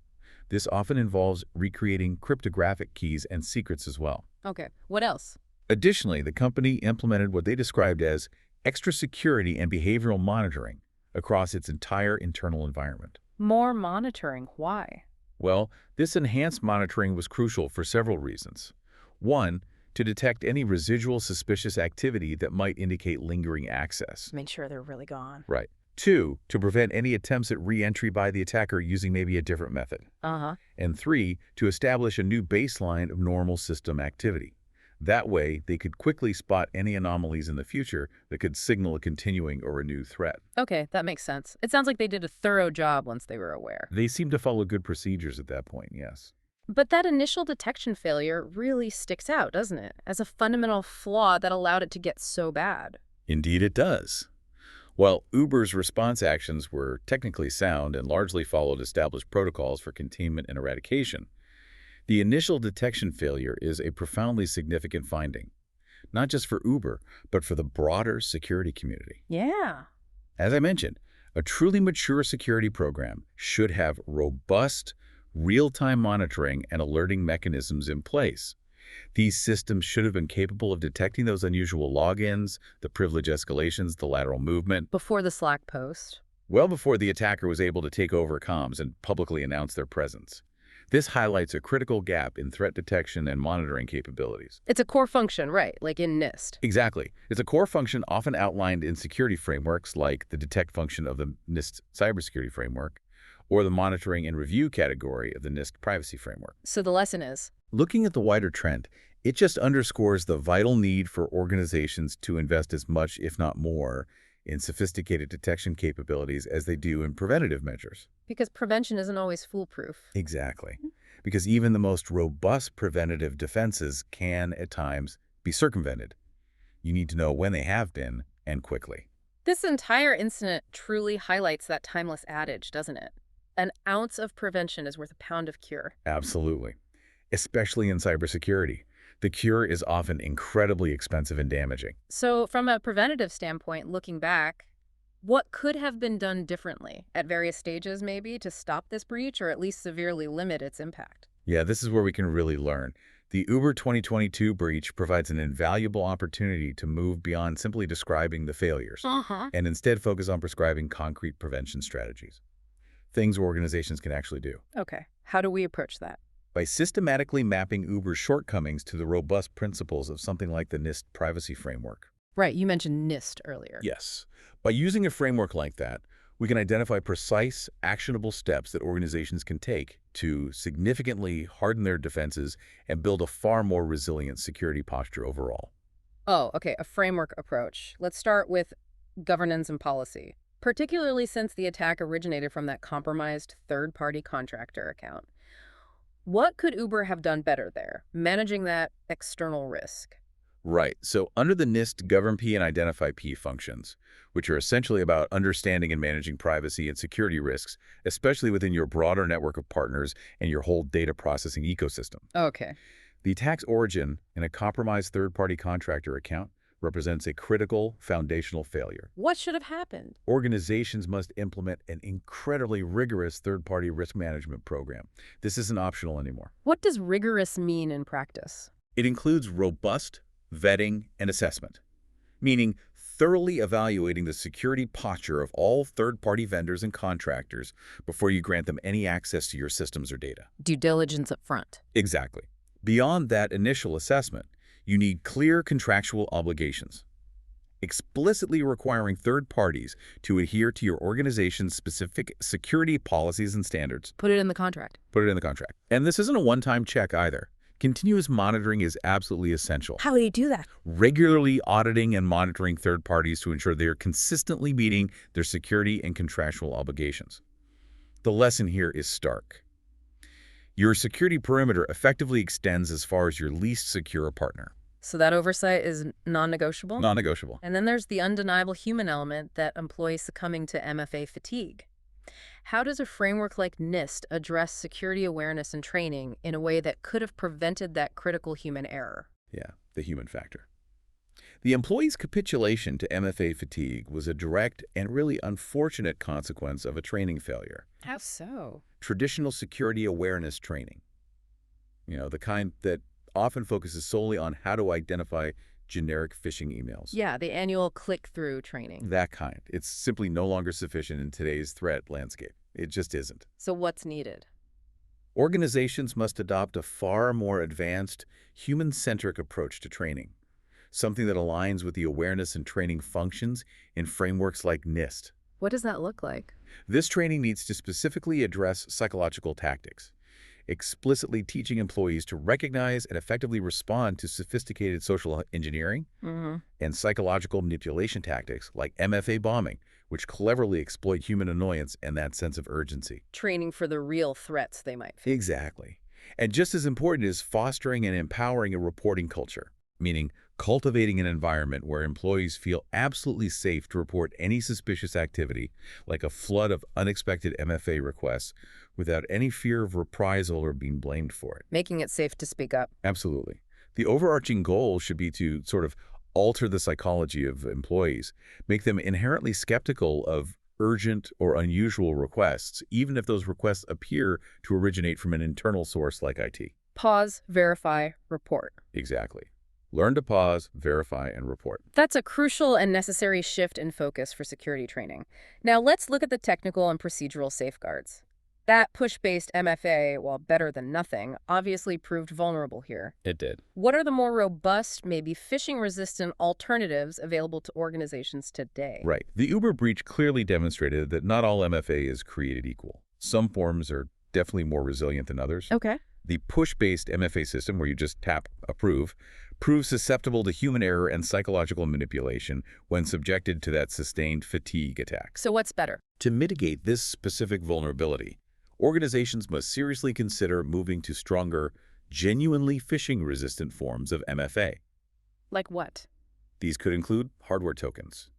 Speaker 2: This often involves recreating cryptographic keys and secrets as well.
Speaker 1: Okay. What else?
Speaker 2: Additionally, the company implemented what they described as extra security and behavioral monitoring across its entire internal environment.
Speaker 1: More monitoring. Why?
Speaker 2: Well, this enhanced monitoring was crucial for several reasons. One, to detect any residual suspicious activity that might indicate lingering access.
Speaker 1: Make sure they're really gone.
Speaker 2: Right. Two, to prevent any attempts at re-entry by the attacker using maybe a different method. And three, to establish a new baseline of normal system activity. That way, they could quickly spot any anomalies in the future that could signal a continuing or a new threat.
Speaker 1: Okay, that makes sense. It sounds like they did a thorough job once they were aware.
Speaker 2: They seem to follow good procedures at that point, yes.
Speaker 1: But that initial detection failure really sticks out, doesn't it? As a fundamental flaw that allowed it to get so bad.
Speaker 2: Indeed it does. While Uber's response actions were technically sound and largely followed established protocols for containment and eradication, the initial detection failure is a profoundly significant finding, not just for Uber, but for the broader security community.
Speaker 1: Yeah.
Speaker 2: As I mentioned, a truly mature security program should have robust, real-time monitoring and alerting mechanisms in place. These systems should have been capable of detecting those unusual logins, the privilege escalations, the lateral movement.
Speaker 1: Before the Slack post.
Speaker 2: Well before the attacker was able to take over comms and publicly announce their presence. This highlights a critical gap in threat detection and monitoring capabilities.
Speaker 1: It's a core function, right, like in NIST.
Speaker 2: Exactly. It's a core function often outlined in security frameworks like the detect function of the NIST cybersecurity framework or the monitoring and review category of the NIST privacy framework.
Speaker 1: So the lesson is?
Speaker 2: Looking at the wider trend, it just underscores the vital need for organizations to invest as much, if not more, in sophisticated detection capabilities as they do in preventative measures.
Speaker 1: Because prevention isn't always foolproof.
Speaker 2: Exactly. Because even the most robust preventative defenses can, at times, be circumvented. You need to know when they have been, and quickly.
Speaker 1: This entire incident truly highlights that timeless adage, doesn't it? An ounce of prevention is worth a pound of cure.
Speaker 2: Absolutely. Especially in cybersecurity. The cure is often incredibly expensive and damaging.
Speaker 1: So from a preventative standpoint, looking back, what could have been done differently at various stages maybe to stop this breach or at least severely limit its impact?
Speaker 2: Yeah, this is where we can really learn. The Uber 2022 breach provides an invaluable opportunity to move beyond simply describing the failures and instead focus on prescribing concrete prevention strategies. Things organizations can actually do.
Speaker 1: Okay, how do we approach that?
Speaker 2: By systematically mapping Uber's shortcomings to the robust principles of something like the NIST privacy framework.
Speaker 1: Right, you mentioned NIST earlier.
Speaker 2: Yes. By using a framework like that, we can identify precise, actionable steps that organizations can take to significantly harden their defenses and build a far more resilient security posture overall.
Speaker 1: Oh, okay, a framework approach. Let's start with governance and policy, particularly since the attack originated from that compromised third-party contractor account. What could Uber have done better there, managing that external risk?
Speaker 2: Right. So under the NIST Govern P and Identify P functions, which are essentially about understanding and managing privacy and security risks, especially within your broader network of partners and your whole data processing ecosystem.
Speaker 1: Okay.
Speaker 2: The attack's origin in a compromised third-party contractor account represents a critical foundational failure.
Speaker 1: What should have happened?
Speaker 2: Organizations must implement an incredibly rigorous third-party risk management program. This isn't optional anymore.
Speaker 1: What does rigorous mean in practice?
Speaker 2: It includes robust vetting and assessment, meaning thoroughly evaluating the security posture of all third-party vendors and contractors before you grant them any access to your systems or data.
Speaker 1: Due diligence up front.
Speaker 2: Exactly. Beyond that initial assessment, you need clear contractual obligations, explicitly requiring third parties to adhere to your organization's specific security policies and standards.
Speaker 1: Put it in the contract.
Speaker 2: Put it in the contract. And this isn't a one-time check either. Continuous monitoring is absolutely essential.
Speaker 1: How do you do that?
Speaker 2: Regularly auditing and monitoring third parties to ensure they are consistently meeting their security and contractual obligations. The lesson here is stark. Your security perimeter effectively extends as far as your least secure partner.
Speaker 1: So that oversight is non-negotiable?
Speaker 2: Non-negotiable.
Speaker 1: And then there's the undeniable human element that employees succumbing to MFA fatigue. How does a framework like NIST address security awareness and training in a way that could have prevented that critical human error?
Speaker 2: Yeah, the human factor. The employee's capitulation to MFA fatigue was a direct and really unfortunate consequence of a training failure.
Speaker 1: How so?
Speaker 2: Traditional security awareness training, the kind that often focuses solely on how to identify generic phishing emails.
Speaker 1: Yeah, the annual click-through training.
Speaker 2: That kind. It's simply no longer sufficient in today's threat landscape. It just isn't.
Speaker 1: So what's needed?
Speaker 2: Organizations must adopt a far more advanced, human-centric approach to training, something that aligns with the awareness and training functions in frameworks like NIST.
Speaker 1: What does that look like?
Speaker 2: This training needs to specifically address psychological tactics, explicitly teaching employees to recognize and effectively respond to sophisticated social engineering and psychological manipulation tactics like MFA bombing, which cleverly exploit human annoyance and that sense of urgency.
Speaker 1: Training for the real threats they might face.
Speaker 2: Exactly. And just as important is fostering and empowering a reporting culture, meaning cultivating an environment where employees feel absolutely safe to report any suspicious activity, like a flood of unexpected MFA requests, without any fear of reprisal or being blamed for it.
Speaker 1: Making it safe to speak up.
Speaker 2: Absolutely. The overarching goal should be to sort of alter the psychology of employees, make them inherently skeptical of urgent or unusual requests, even if those requests appear to originate from an internal source like IT.
Speaker 1: Pause, verify, report.
Speaker 2: Exactly. Learn to pause, verify, and report.
Speaker 1: That's a crucial and necessary shift in focus for security training. Now let's look at the technical and procedural safeguards. That push-based MFA, while better than nothing, obviously proved vulnerable here.
Speaker 2: It did.
Speaker 1: What are the more robust, maybe phishing-resistant alternatives available to organizations today?
Speaker 2: Right. The Uber breach clearly demonstrated that not all MFA is created equal. Some forms are definitely more resilient than others.
Speaker 1: Okay.
Speaker 2: The push-based MFA system, where you just tap approve, proves susceptible to human error and psychological manipulation when subjected to that sustained fatigue attack.
Speaker 1: So what's better?
Speaker 2: To mitigate this specific vulnerability, organizations must seriously consider moving to stronger, genuinely phishing-resistant forms of MFA.
Speaker 1: Like what?
Speaker 2: These could include hardware tokens,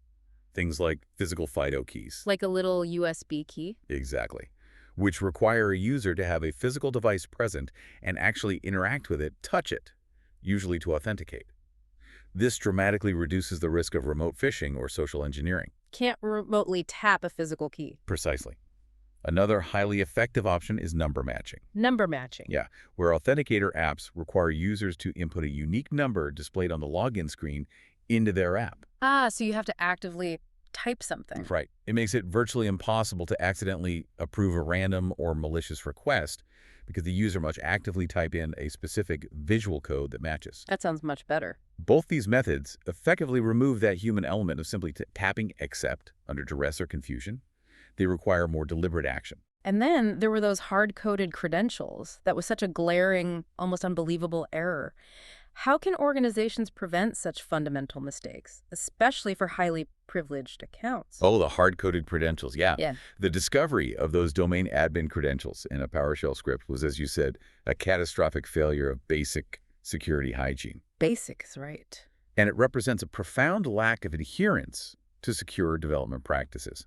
Speaker 2: things like physical FIDO keys.
Speaker 1: Like a little USB key?
Speaker 2: Exactly. Which require a user to have a physical device present and actually interact with it, touch it, usually to authenticate. This dramatically reduces the risk of remote phishing or social engineering.
Speaker 1: Can't remotely tap a physical key.
Speaker 2: Precisely. Another highly effective option is number matching.
Speaker 1: Number matching.
Speaker 2: Yeah, where authenticator apps require users to input a unique number displayed on the login screen into their app.
Speaker 1: Ah, so you have to actively type something.
Speaker 2: Right. It makes it virtually impossible to accidentally approve a random or malicious request because the user must actively type in a specific visual code that matches.
Speaker 1: That sounds much better.
Speaker 2: Both these methods effectively remove that human element of simply tapping accept under duress or confusion. They require more deliberate action.
Speaker 1: And then there were those hard-coded credentials. That was such a glaring, almost unbelievable error. How can organizations prevent such fundamental mistakes, especially for highly privileged accounts?
Speaker 2: Oh, the hard-coded credentials, yeah.
Speaker 1: Yeah.
Speaker 2: The discovery of those domain admin credentials in a PowerShell script was, as you said, a catastrophic failure of basic security hygiene.
Speaker 1: Basics, right.
Speaker 2: And it represents a profound lack of adherence to secure development practices.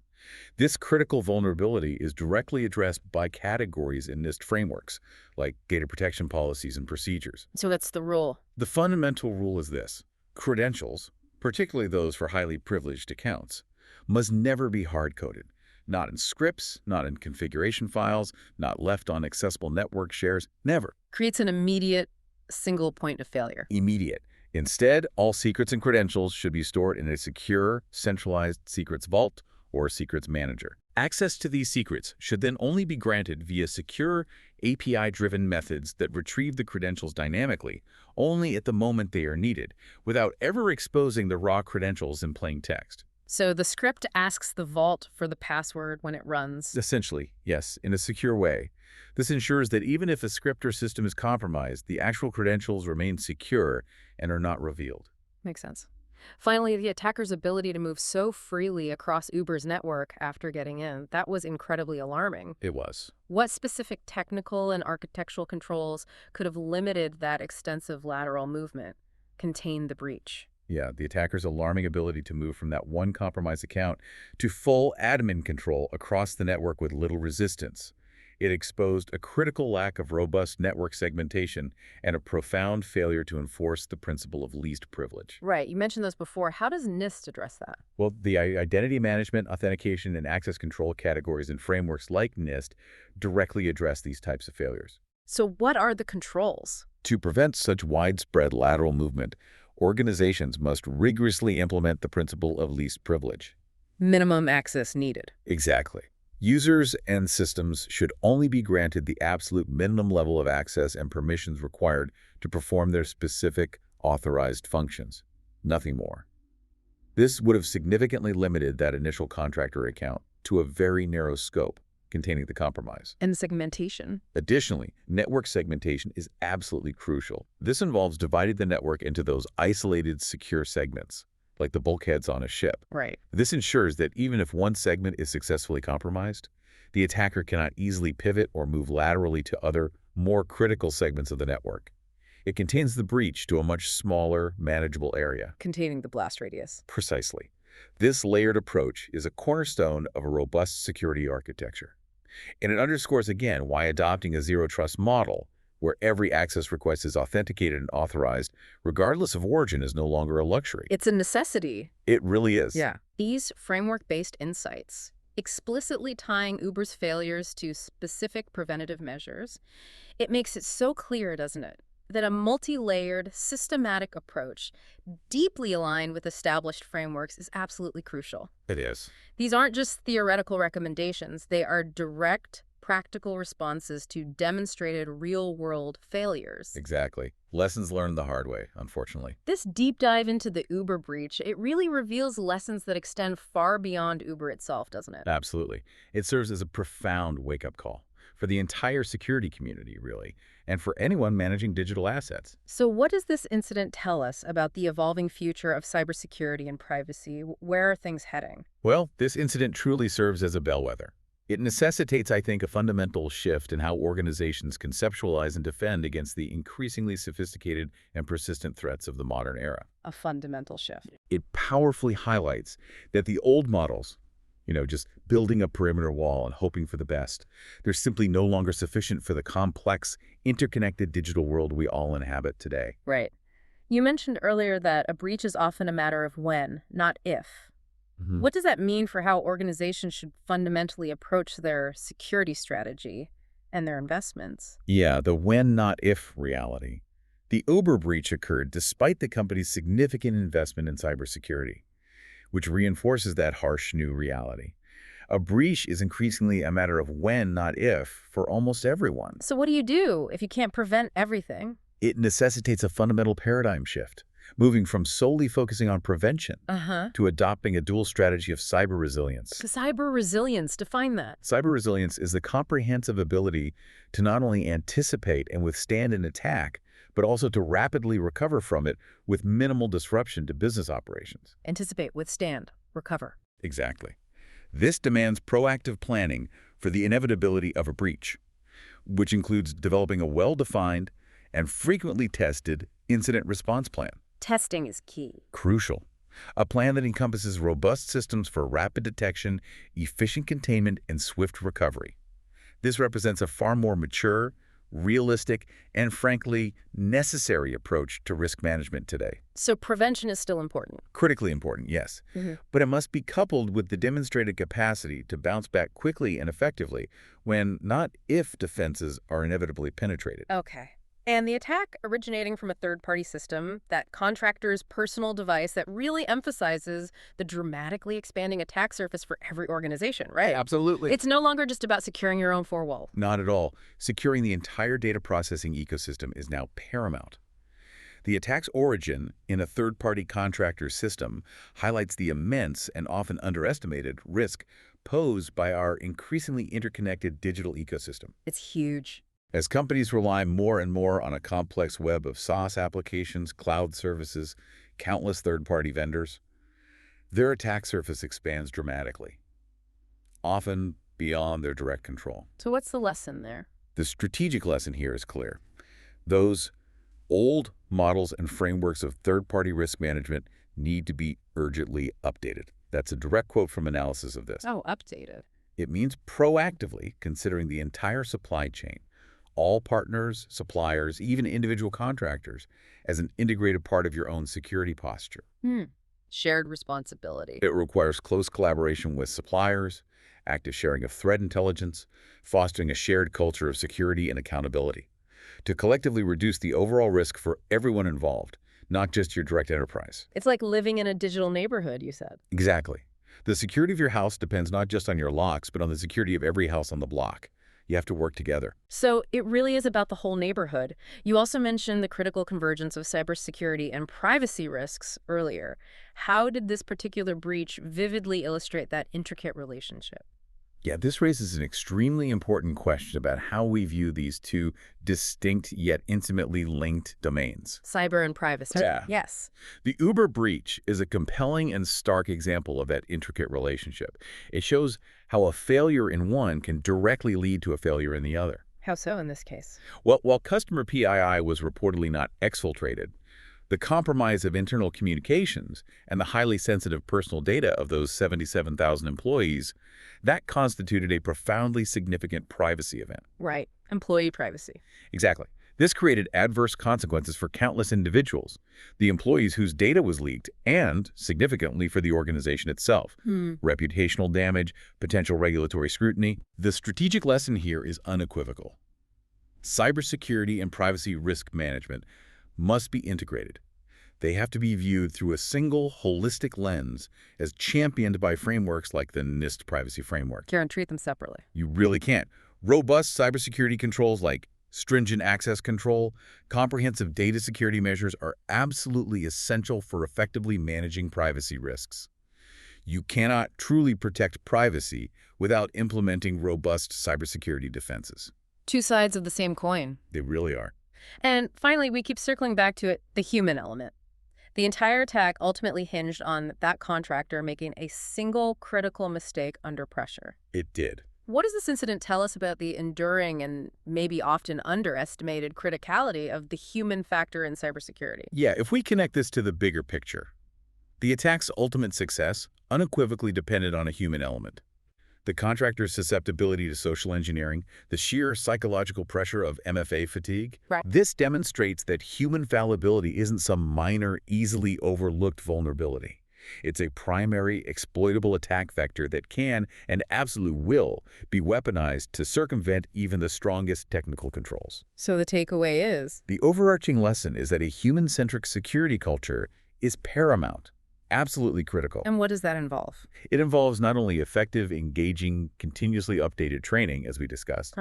Speaker 2: This critical vulnerability is directly addressed by categories in NIST frameworks, like data protection policies and procedures.
Speaker 1: So that's the rule.
Speaker 2: The fundamental rule is this: credentials, particularly those for highly privileged accounts, must never be hard-coded. Not in scripts, not in configuration files, not left on accessible network shares, never.
Speaker 1: Creates an immediate single point of failure.
Speaker 2: Immediate. Instead, all secrets and credentials should be stored in a secure, centralized secrets vault or secrets manager. Access to these secrets should then only be granted via secure, API-driven methods that retrieve the credentials dynamically, only at the moment they are needed, without ever exposing the raw credentials in plain text.
Speaker 1: So the script asks the vault for the password when it runs.
Speaker 2: Essentially, yes, in a secure way. This ensures that even if a script or system is compromised, the actual credentials remain secure and are not revealed.
Speaker 1: Makes sense. Finally, the attacker's ability to move so freely across Uber's network after getting in, that was incredibly alarming.
Speaker 2: It was.
Speaker 1: What specific technical and architectural controls could have limited that extensive lateral movement, contained the breach?
Speaker 2: Yeah, the attacker's alarming ability to move from that one compromised account to full admin control across the network with little resistance. It exposed a critical lack of robust network segmentation and a profound failure to enforce the principle of least privilege.
Speaker 1: Right, you mentioned those before. How does NIST address that?
Speaker 2: Well, the identity management, authentication, and access control categories and frameworks like NIST directly address these types of failures.
Speaker 1: So what are the controls?
Speaker 2: To prevent such widespread lateral movement, organizations must rigorously implement the principle of least privilege.
Speaker 1: Minimum access needed.
Speaker 2: Exactly. Users and systems should only be granted the absolute minimum level of access and permissions required to perform their specific authorized functions. Nothing more. This would have significantly limited that initial contractor account to a very narrow scope containing the compromise.
Speaker 1: And segmentation.
Speaker 2: Additionally, network segmentation is absolutely crucial. This involves dividing the network into those isolated, secure segments, like the bulkheads on a ship.
Speaker 1: Right.
Speaker 2: This ensures that even if one segment is successfully compromised, the attacker cannot easily pivot or move laterally to other, more critical segments of the network. It contains the breach to a much smaller, manageable area.
Speaker 1: Containing the blast radius.
Speaker 2: Precisely. This layered approach is a cornerstone of a robust security architecture. And it underscores again why adopting a zero-trust model, where every access request is authenticated and authorized, regardless of origin, is no longer a luxury.
Speaker 1: It's a necessity.
Speaker 2: It really is.
Speaker 1: Yeah. These framework-based insights, explicitly tying Uber's failures to specific preventative measures, it makes it so clear, doesn't it, that a multi-layered, systematic approach, deeply aligned with established frameworks, is absolutely crucial.
Speaker 2: It is.
Speaker 1: These aren't just theoretical recommendations. They are direct, practical responses to demonstrated real-world failures.
Speaker 2: Exactly. Lessons learned the hard way, unfortunately.
Speaker 1: This deep dive into the Uber breach, it really reveals lessons that extend far beyond Uber itself, doesn't it?
Speaker 2: Absolutely. It serves as a profound wake-up call for the entire security community, really, and for anyone managing digital assets.
Speaker 1: So what does this incident tell us about the evolving future of cybersecurity and privacy? Where are things heading?
Speaker 2: Well, this incident truly serves as a bellwether. It necessitates, I think, a fundamental shift in how organizations conceptualize and defend against the increasingly sophisticated and persistent threats of the modern era.
Speaker 1: A fundamental shift.
Speaker 2: It powerfully highlights that the old models, just building a perimeter wall and hoping for the best, they're simply no longer sufficient for the complex, interconnected digital world we all inhabit today.
Speaker 1: Right. You mentioned earlier that a breach is often a matter of when, not if. What does that mean for how organizations should fundamentally approach their security strategy and their investments?
Speaker 2: Yeah, the when, not if reality. The Uber breach occurred despite the company's significant investment in cybersecurity, which reinforces that harsh new reality. A breach is increasingly a matter of when, not if, for almost everyone.
Speaker 1: So what do you do if you can't prevent everything?
Speaker 2: It necessitates a fundamental paradigm shift, moving from solely focusing on prevention to adopting a dual strategy of cyber resilience.
Speaker 1: Cyber resilience, define that.
Speaker 2: Cyber resilience is the comprehensive ability to not only anticipate and withstand an attack, but also to rapidly recover from it with minimal disruption to business operations.
Speaker 1: Anticipate, withstand, recover.
Speaker 2: Exactly. This demands proactive planning for the inevitability of a breach, which includes developing a well-defined and frequently tested incident response plan.
Speaker 1: Testing is key.
Speaker 2: Crucial. A plan that encompasses robust systems for rapid detection, efficient containment, and swift recovery. This represents a far more mature, realistic, and frankly, necessary approach to risk management today.
Speaker 1: So prevention is still important.
Speaker 2: Critically important, yes. But it must be coupled with the demonstrated capacity to bounce back quickly and effectively when, not if, defenses are inevitably penetrated.
Speaker 1: Okay. And the attack originating from a third-party system, that contractor's personal device that really emphasizes the dramatically expanding attack surface for every organization, right?
Speaker 2: Absolutely.
Speaker 1: It's no longer just about securing your own four wall.
Speaker 2: Not at all. Securing the entire data processing ecosystem is now paramount. The attack's origin in a third-party contractor system highlights the immense and often underestimated risk posed by our increasingly interconnected digital ecosystem.
Speaker 1: It's huge.
Speaker 2: As companies rely more and more on a complex web of SaaS applications, cloud services, countless third-party vendors, their attack surface expands dramatically, often beyond their direct control.
Speaker 1: So what's the lesson there?
Speaker 2: The strategic lesson here is clear. Those old models and frameworks of third-party risk management need to be urgently updated. That's a direct quote from analysis of this.
Speaker 1: Oh, updated.
Speaker 2: It means proactively considering the entire supply chain, all partners, suppliers, even individual contractors, as an integrated part of your own security posture.
Speaker 1: Shared responsibility.
Speaker 2: It requires close collaboration with suppliers, active sharing of threat intelligence, fostering a shared culture of security and accountability, to collectively reduce the overall risk for everyone involved, not just your direct enterprise.
Speaker 1: It's like living in a digital neighborhood, you said.
Speaker 2: Exactly. The security of your house depends not just on your locks, but on the security of every house on the block. You have to work together.
Speaker 1: So it really is about the whole neighborhood. You also mentioned the critical convergence of cybersecurity and privacy risks earlier. How did this particular breach vividly illustrate that intricate relationship?
Speaker 2: Yeah, this raises an extremely important question about how we view these two distinct yet intimately linked domains.
Speaker 1: Cyber and privacy.
Speaker 2: Yeah.
Speaker 1: Yes.
Speaker 2: The Uber breach is a compelling and stark example of that intricate relationship. It shows how a failure in one can directly lead to a failure in the other.
Speaker 1: How so in this case?
Speaker 2: Well, while customer PII was reportedly not exfiltrated, the compromise of internal communications and the highly sensitive personal data of those 77,000 employees, that constituted a profoundly significant privacy event.
Speaker 1: Right. Employee privacy.
Speaker 2: Exactly. This created adverse consequences for countless individuals, the employees whose data was leaked, and, significantly, for the organization itself. Reputational damage, potential regulatory scrutiny. The strategic lesson here is unequivocal. Cybersecurity and privacy risk management must be integrated. They have to be viewed through a single, holistic lens as championed by frameworks like the NIST privacy framework.
Speaker 1: Can't treat them separately.
Speaker 2: You really can't. Robust cybersecurity controls like stringent access control, comprehensive data security measures are absolutely essential for effectively managing privacy risks. You cannot truly protect privacy without implementing robust cybersecurity defenses.
Speaker 1: Two sides of the same coin.
Speaker 2: They really are.
Speaker 1: And finally, we keep circling back to it, the human element. The entire attack ultimately hinged on that contractor making a single critical mistake under pressure.
Speaker 2: It did.
Speaker 1: What does this incident tell us about the enduring and maybe often underestimated criticality of the human factor in cybersecurity?
Speaker 2: Yeah, if we connect this to the bigger picture, the attack's ultimate success unequivocally depended on a human element. The contractor's susceptibility to social engineering, the sheer psychological pressure of MFA fatigue.
Speaker 1: Right.
Speaker 2: This demonstrates that human fallibility isn't some minor, easily overlooked vulnerability. It's a primary, exploitable attack vector that can, and absolutely will, be weaponized to circumvent even the strongest technical controls.
Speaker 1: So the takeaway is?
Speaker 2: The overarching lesson is that a human-centric security culture is paramount. Absolutely critical.
Speaker 1: And what does that involve?
Speaker 2: It involves not only effective, engaging, continuously updated training, as we discussed,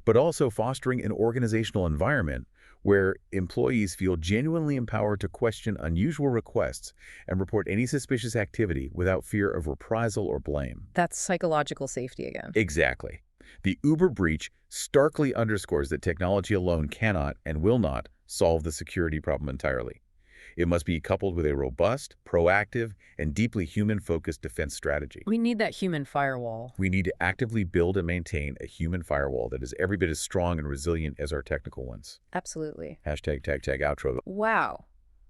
Speaker 2: but also fostering an organizational environment where employees feel genuinely empowered to question unusual requests and report any suspicious activity without fear of reprisal or blame.
Speaker 1: That's psychological safety again.
Speaker 2: Exactly. The Uber breach starkly underscores that technology alone cannot and will not solve the security problem entirely. It must be coupled with a robust, proactive, and deeply human-focused defense strategy.
Speaker 1: We need that human firewall.
Speaker 2: We need to actively build and maintain a human firewall that is every bit as strong and resilient as our technical ones.
Speaker 1: Absolutely.
Speaker 2: Hashtag tag outro.
Speaker 1: Wow.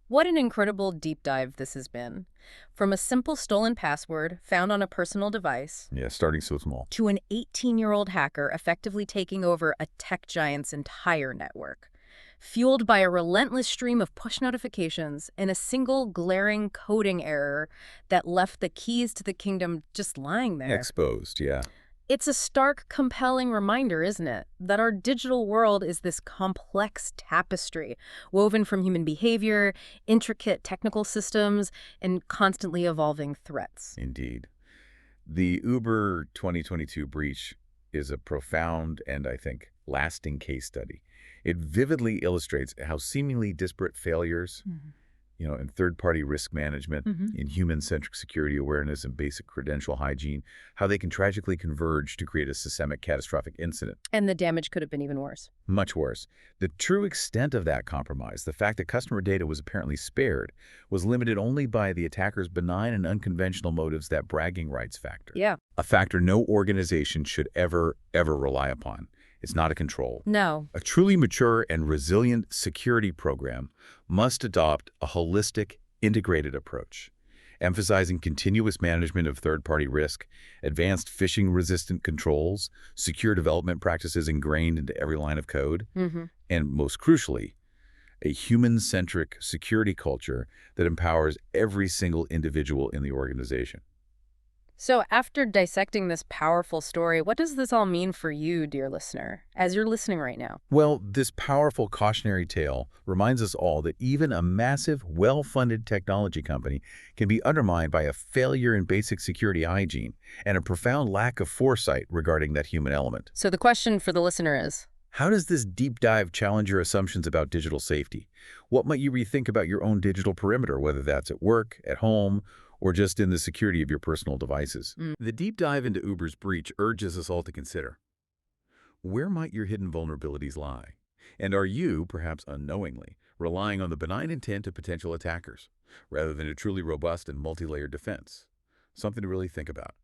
Speaker 1: What an incredible deep dive this has been. From a simple stolen password found on a personal device,
Speaker 2: Yeah, starting so small.
Speaker 1: to an 18-year-old hacker effectively taking over a tech giant's entire network. Fueled by a relentless stream of push notifications and a single glaring coding error that left the keys to the kingdom just lying there.
Speaker 2: Exposed, yeah.
Speaker 1: It's a stark, compelling reminder, isn't it, that our digital world is this complex tapestry woven from human behavior, intricate technical systems, and constantly evolving threats.
Speaker 2: Indeed. The Uber 2022 breach is a profound and, I think, lasting case study. It vividly illustrates how seemingly disparate failures, in third-party risk management, in human-centric security awareness and basic credential hygiene, how they can tragically converge to create a systemic catastrophic incident.
Speaker 1: And the damage could have been even worse.
Speaker 2: Much worse. The true extent of that compromise, the fact that customer data was apparently spared, was limited only by the attacker's benign and unconventional motives, that bragging rights factor.
Speaker 1: Yeah.
Speaker 2: A factor no organization should ever rely upon. It's not a control.
Speaker 1: No.
Speaker 2: A truly mature and resilient security program must adopt a holistic, integrated approach, emphasizing continuous management of third-party risk, advanced phishing-resistant controls, secure development practices ingrained into every line of code, and most crucially, a human-centric security culture that empowers every single individual in the organization.
Speaker 1: So after dissecting this powerful story, what does this all mean for you, dear listener, as you're listening right now?
Speaker 2: Well, this powerful cautionary tale reminds us all that even a massive, well-funded technology company can be undermined by a failure in basic security hygiene and a profound lack of foresight regarding that human element.
Speaker 1: So the question for the listener is,
Speaker 2: how does this deep dive challenge your assumptions about digital safety? What might you rethink about your own digital perimeter, whether that's at work, at home, or just in the security of your personal devices? The deep dive into Uber's breach urges us all to consider, where might your hidden vulnerabilities lie? And are you, perhaps unknowingly, relying on the benign intent of potential attackers, rather than a truly robust and multi-layered defense? Something to really think about.